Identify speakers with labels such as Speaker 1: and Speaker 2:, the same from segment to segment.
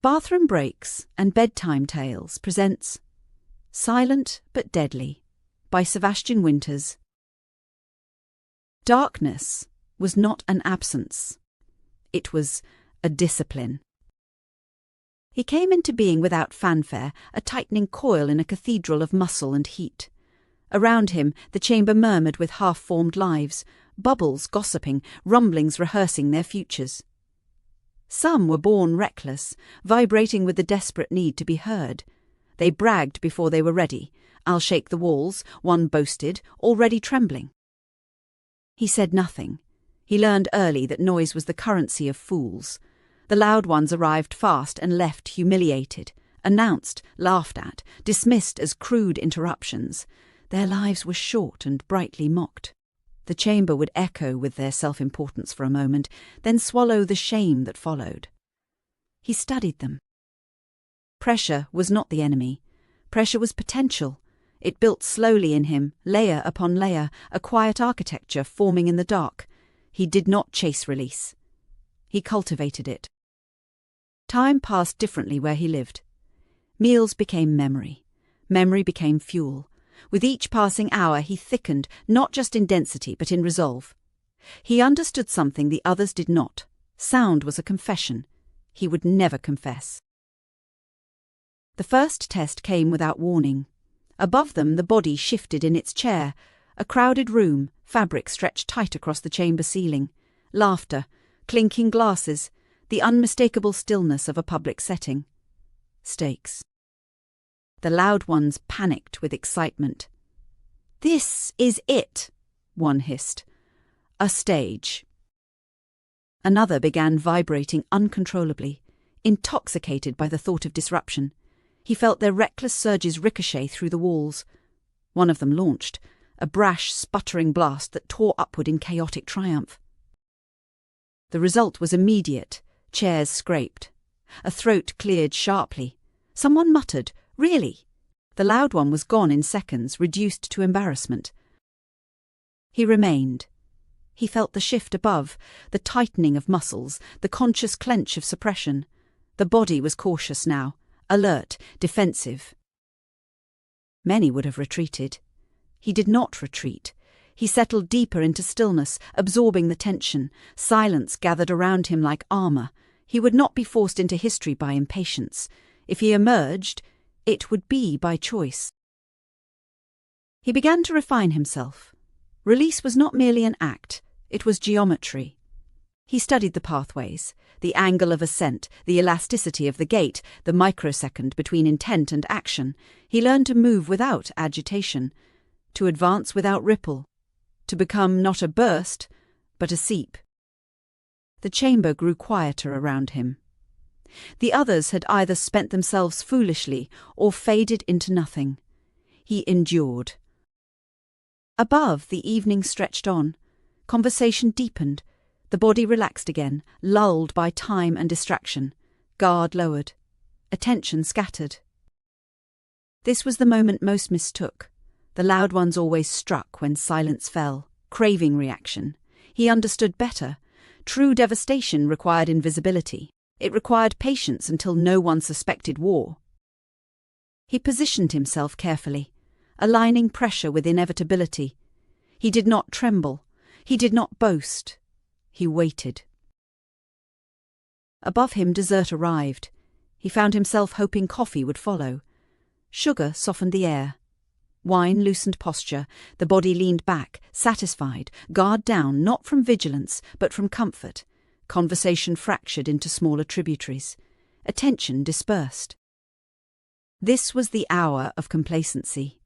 Speaker 1: Bathroom Breaks and Bedtime Tales presents Silent but Deadly by Sevastian Winters. Darkness was not an absence. It was a discipline. He came into being without fanfare, a tightening coil in a cathedral of muscle and heat. Around him the chamber murmured with half-formed lives, bubbles gossiping, rumblings rehearsing their futures. Some were born reckless, vibrating with the desperate need to be heard. They bragged before they were ready. "I'll shake the walls," one boasted, already trembling. He said nothing. He learned early that noise was the currency of fools. The loud ones arrived fast and left humiliated, announced, laughed at, dismissed as crude interruptions. Their lives were short and brightly mocked. The chamber would echo with their self-importance for a moment, then swallow the shame that followed. He studied them. Pressure was not the enemy. Pressure was potential. It built slowly in him, layer upon layer, a quiet architecture forming in the dark. He did not chase release. He cultivated it. Time passed differently where he lived. Meals became memory. Memory became fuel. With each passing hour he thickened, not just in density but in resolve. He understood something the others did not. Sound was a confession. He would never confess. The first test came without warning. Above them the body shifted in its chair. A crowded room, fabric stretched tight across the chamber ceiling. Laughter, clinking glasses, the unmistakable stillness of a public setting. Stakes. The loud ones panicked with excitement. "This is it," one hissed. "A stage." Another began vibrating uncontrollably, intoxicated by the thought of disruption. He felt their reckless surges ricochet through the walls. One of them launched, a brash, sputtering blast that tore upward in chaotic triumph. The result was immediate. Chairs scraped. A throat cleared sharply. Someone muttered, "Really?" The loud one was gone in seconds, reduced to embarrassment. He remained. He felt the shift above, the tightening of muscles, the conscious clench of suppression. The body was cautious now, alert, defensive. Many would have retreated. He did not retreat. He settled deeper into stillness, absorbing the tension. Silence gathered around him like armour. He would not be forced into history by impatience. If he emerged, it would be by choice. He began to refine himself. Release was not merely an act, it was geometry. He studied the pathways, the angle of ascent, the elasticity of the gait, the microsecond between intent and action. He learned to move without agitation, to advance without ripple, to become not a burst, but a seep. The chamber grew quieter around him. The others had either spent themselves foolishly or faded into nothing. He endured. Above, the evening stretched on. Conversation deepened. The body relaxed again, lulled by time and distraction. Guard lowered. Attention scattered. This was the moment most mistook. The loud ones always struck when silence fell, craving reaction. He understood better. True devastation required invisibility. It required patience until no one suspected war. He positioned himself carefully, aligning pressure with inevitability. He did not tremble. He did not boast. He waited. Above him dessert arrived. He found himself hoping coffee would follow. Sugar softened the air. Wine loosened posture. The body leaned back, satisfied, guard down, not from vigilance, but from comfort. Conversation fractured into smaller tributaries. Attention dispersed. This was the hour of complacency.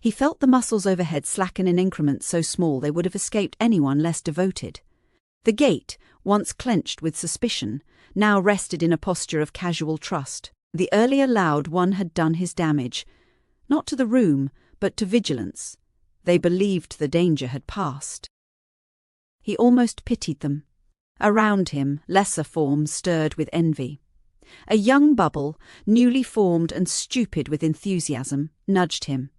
Speaker 1: He felt the muscles overhead slacken in increments so small they would have escaped anyone less devoted. The gate, once clenched with suspicion, now rested in a posture of casual trust. The earlier loud one had done his damage, not to the room, but to vigilance. They believed the danger had passed. He almost pitied them. Around him, lesser forms stirred with envy. A young bubble, newly formed and stupid with enthusiasm, nudged him.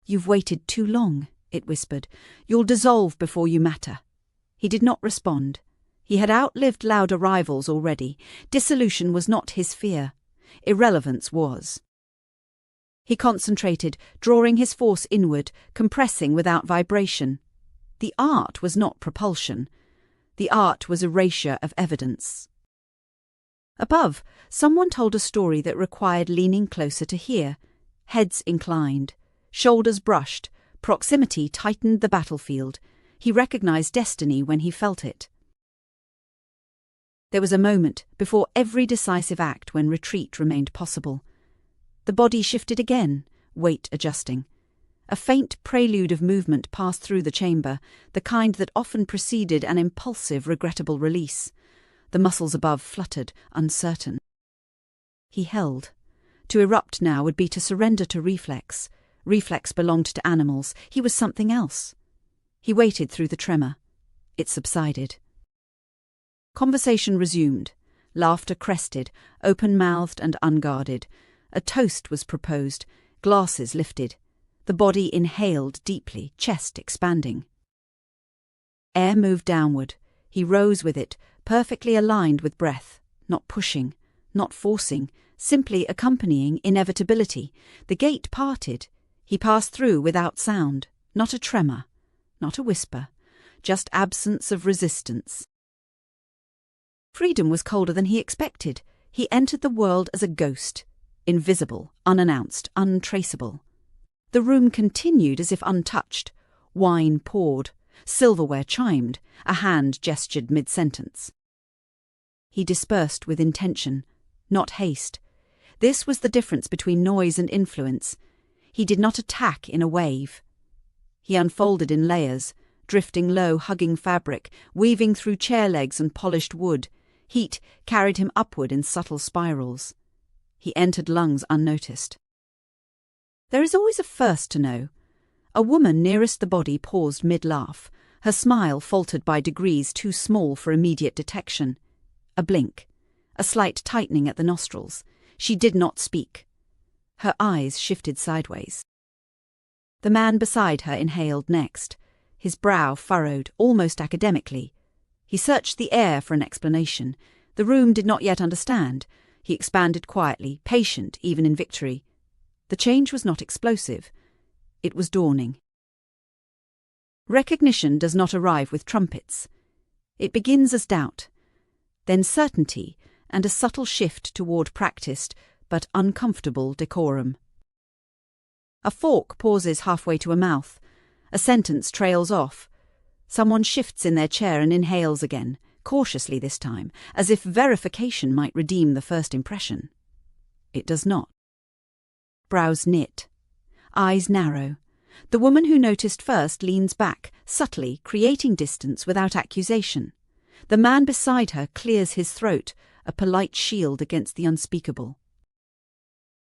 Speaker 1: "You've waited too long," it whispered. "You'll dissolve before you matter." He did not respond. He had outlived loud arrivals already. Dissolution was not his fear. Irrelevance was. He concentrated, drawing his force inward, compressing without vibration. The art was not propulsion. The art was erasure of evidence. Above, someone told a story that required leaning closer to hear. Heads inclined, shoulders brushed, proximity tightened the battlefield. He recognized destiny when he felt it. There was a moment before every decisive act when retreat remained possible. The body shifted again, weight adjusting. A faint prelude of movement passed through the chamber, the kind that often preceded an impulsive, regrettable release. The muscles above fluttered, uncertain. He held. To erupt now would be to surrender to reflex. Reflex belonged to animals. He was something else. He waited through the tremor. It subsided. Conversation resumed. Laughter crested, open-mouthed and unguarded. A toast was proposed, glasses lifted. The body inhaled deeply, chest expanding. Air moved downward. He rose with it, perfectly aligned with breath, not pushing, not forcing, simply accompanying inevitability. The gate parted. He passed through without sound, not a tremor, not a whisper, just absence of resistance. Freedom was colder than he expected. He entered the world as a ghost, invisible, unannounced, untraceable. The room continued as if untouched. Wine poured, silverware chimed, a hand gestured mid-sentence. He dispersed with intention, not haste. This was the difference between noise and influence. He did not attack in a wave. He unfolded in layers, drifting low, hugging fabric, weaving through chair legs and polished wood. Heat carried him upward in subtle spirals. He entered lungs unnoticed. There is always a first to know. A woman nearest the body paused mid-laugh. Her smile faltered by degrees too small for immediate detection. A blink. A slight tightening at the nostrils. She did not speak. Her eyes shifted sideways. The man beside her inhaled next. His brow furrowed, almost academically. He searched the air for an explanation. The room did not yet understand. He expanded quietly, patient even in victory. The change was not explosive. It was dawning. Recognition does not arrive with trumpets. It begins as doubt, then certainty and a subtle shift toward practiced but uncomfortable decorum. A fork pauses halfway to a mouth. A sentence trails off. Someone shifts in their chair and inhales again, cautiously this time, as if verification might redeem the first impression. It does not. Brows knit. Eyes narrow. The woman who noticed first leans back, subtly, creating distance without accusation. The man beside her clears his throat, a polite shield against the unspeakable.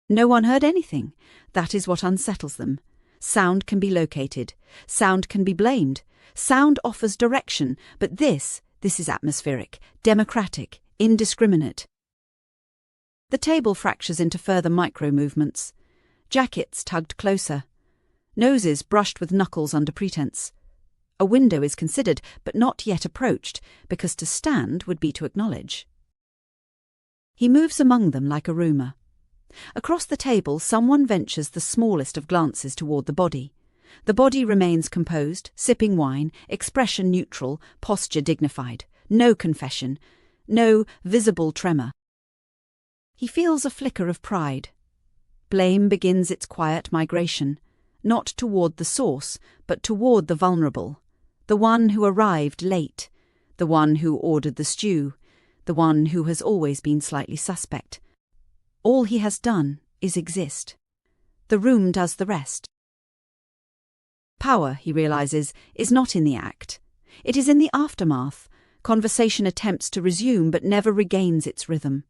Speaker 1: No one heard anything. That is what unsettles them. Sound can be located. Sound can be blamed. Sound offers direction, but this is atmospheric, democratic, indiscriminate. The table fractures into further micro-movements. Jackets tugged closer. Noses brushed with knuckles under pretense. A window is considered, but not yet approached, because to stand would be to acknowledge. He moves among them like a rumour. Across the table, someone ventures the smallest of glances toward the body. The body remains composed, sipping wine, expression neutral, posture dignified. No confession, no visible tremor. He feels a flicker of pride. Blame begins its quiet migration, not toward the source, but toward the vulnerable, the one who arrived late, the one who ordered the stew, the one who has always been slightly suspect. All he has done is exist. The room does the rest. Power, he realizes, is not in the act. It is in the aftermath. Conversation attempts to resume but never regains its rhythm.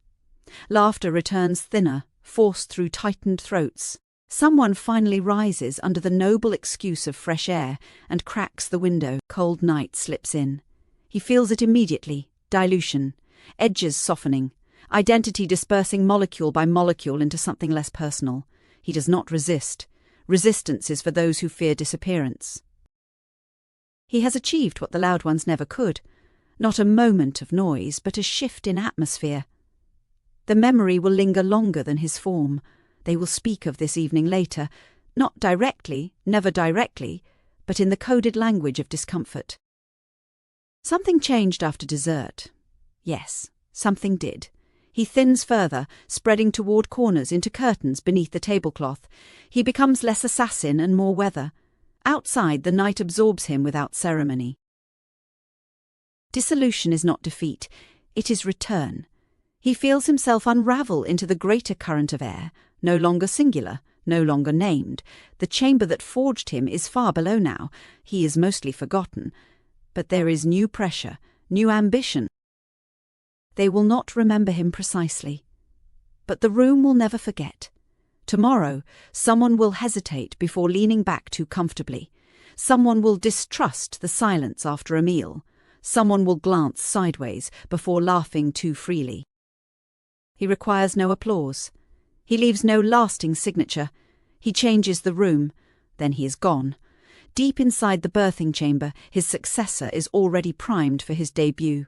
Speaker 1: Laughter returns thinner, forced through tightened throats. Someone finally rises under the noble excuse of fresh air and cracks the window. Cold night slips in. He feels it immediately. Dilution. Edges softening. Identity dispersing molecule by molecule into something less personal. He does not resist. Resistance is for those who fear disappearance. He has achieved what the loud ones never could. Not a moment of noise, but a shift in atmosphere. The memory will linger longer than his form. They will speak of this evening later, not directly, never directly, but in the coded language of discomfort. Something changed after dessert. Yes, something did. He thins further, spreading toward corners into curtains beneath the tablecloth. He becomes less assassin and more weather. Outside, the night absorbs him without ceremony. Dissolution is not defeat, it is return. He feels himself unravel into the greater current of air, no longer singular, no longer named. The chamber that forged him is far below now. He is mostly forgotten. But there is new pressure, new ambition. They will not remember him precisely. But the room will never forget. Tomorrow, someone will hesitate before leaning back too comfortably. Someone will distrust the silence after a meal. Someone will glance sideways before laughing too freely. He requires no applause. He leaves no lasting signature. He changes the room. Then he is gone. Deep inside the birthing chamber, his successor is already primed for his debut.